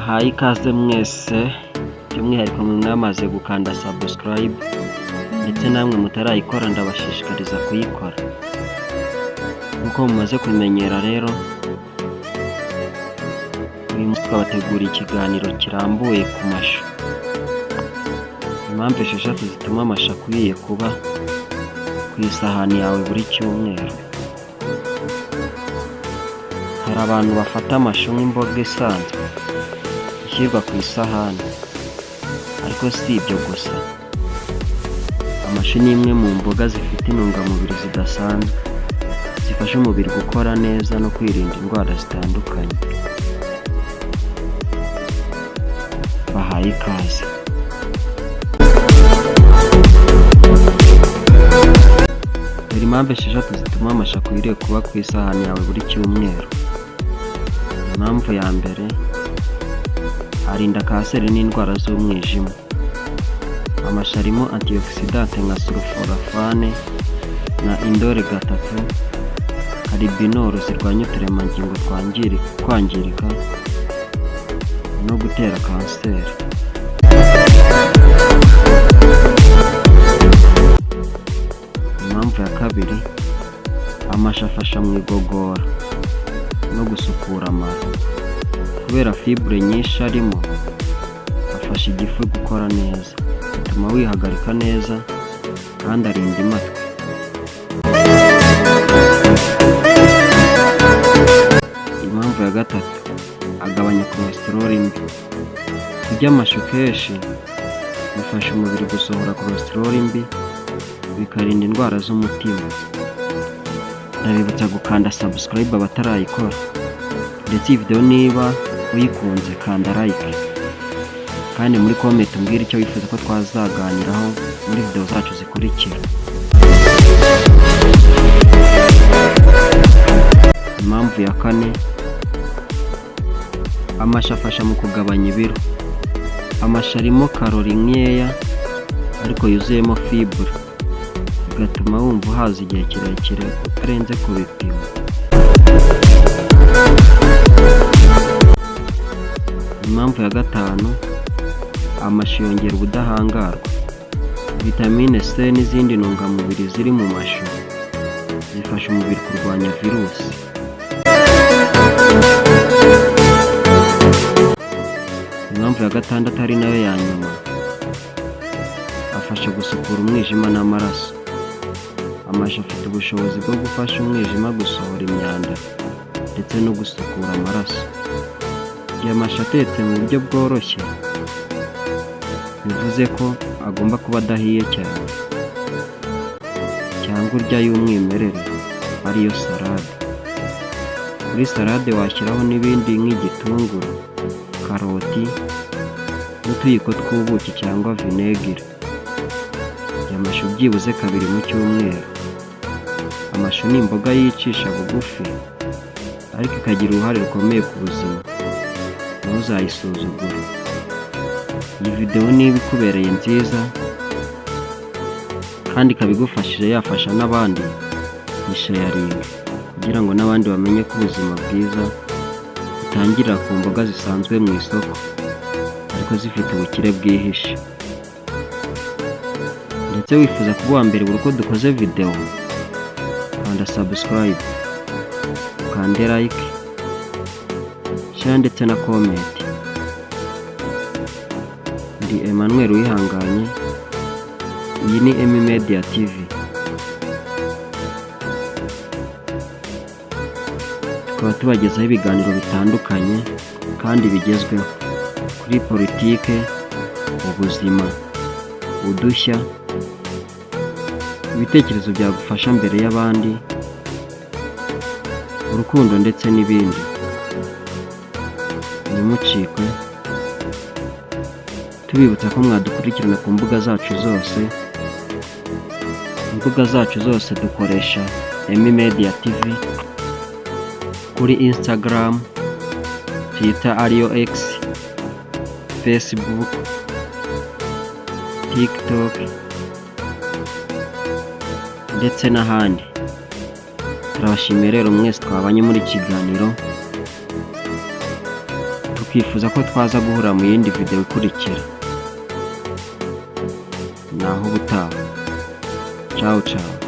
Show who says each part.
Speaker 1: Bahaye ikaze mwese by'umwihariko mwe mwamaze gukanda subscribe ndetse namwe mutarayikora ndabashishikariza kuyikora. Nkuko mumaze kumenyera rero, uyu munsi twabateguriye ikiganiro kirambuye ku mashu. Impamvu 6 zituma amashu akwiye kuba ku isahani yawe buri cyumweru. Hari abantu bafata amashu nk'imboga isanzwe ishyirwa ku isahani, ariko si ibyo gusa. Amashu ni imwe mu mboga zifite intungamubiri zidasanzwe zifasha umubiri gukora neza no kwirinda indwara zitandukanye. Bahaye ikaze. Dore impamvu 6 zituma amashu akwiriye kuba ku isahani yawe buri cyumweru. Impamvu ya mbere, arinda kanseri n'indwara z'umwijima. Amashu arimo antioxidante nka sulforafane na indole 3 karibinoro zirwanya uturemangingo kwangirika no gutera kanseri. Impamvu ya kabiri, amashu afasha mu igogora no gusukura amara. Kubera fibre nyinshi arimo, afasha igifu gukora neza, atuma wihagarika neza kandi arinda imatwi. Impamvu ya gatatu, agabanya cholesterol mbi. Kurya amashu kenshi bifasha umubiri gusohora cholesterol mbi, bikarinda indwara z'umutima. Ndabibutsa gukanda subscribe abatarayikora, ndetse iyi video niba uyikunze kanda like, kandi muri comment umbwire icyo wifuza ko twazaganiraho muri video zacu zikurikira. Impamvu ya kane, amashu afasha mu kugabanya ibiro. Amashu arimo karori nkeya ariko yuzuyemo fibre, bigatuma wumva uhaza igihe kirekire utarenze ku bipimo. Impamvu ya gatanu, amashu yongera ubudahangarwa. Vitamine C n'izindi ntungamubiri ziri mu mashu zifasha umubiri kurwanya virusi. Impamvu ya gatandatu ari nayo ya nyuma, afasha gusukura umwijima n'amaraso. Amashu afite ubushobozi bwo gufasha umwijima gusohora imyanda ndetse no gusukura amaraso. Igihe amashu atetse mu buryo bworoshye, bivuze ko agomba kuba adahiye cyane, cyangwa urya y'umwimerere ariyo salade. Kuri salade washyiraho n'ibindi nk'igitunguru, karoti n'utuyiko tw'ubuki cyangwa vinegere. Rya amashu byibuze 2 mu cyumweru. Amashu ni imboga yicisha bugufi ariko ikagira uruhare rukomeye ku buzima, ntuzayisuzugure. Iyi video niba ikubereye nziza kandi ikabigufashije yafasha n'abandi, yisharinge kugira ngo n'abandi bamenye ko ubuzima bwiza butangirira ku mboga zisanzwe mu isoko ariko zifite ubukire bwihishe. Ndetse wifuza kuba uwa mbere buri uko dukoze video, kanda subscribe, ukande like, share ndetse na comment. Ndi Emmanuel Wihanganye, iyi ni Emmy Media TV. Tukaba tubagezaho ibiganiro bitandukanye kandi bigezweho kuri politike, ubuzima, udushya, ibitekerezo byagufasha mbere y'abandi, urukundo ndetse n'ibindi. Ntimucikwe. Tubibutsa ko mwadukurikirana ku mbuga zacu zose. Imbuga zacu zose dukoresha Emmy Media TV kuri Instagram, Twitter ariyo X, Facebook, TikTok ndetse n'ahandi. Turabashimiye rero mwese twabanye muri kiganiro. twifuza ko twaza guhura mu yindi video ikurikira. Naho ubutaha. Ciao ciao.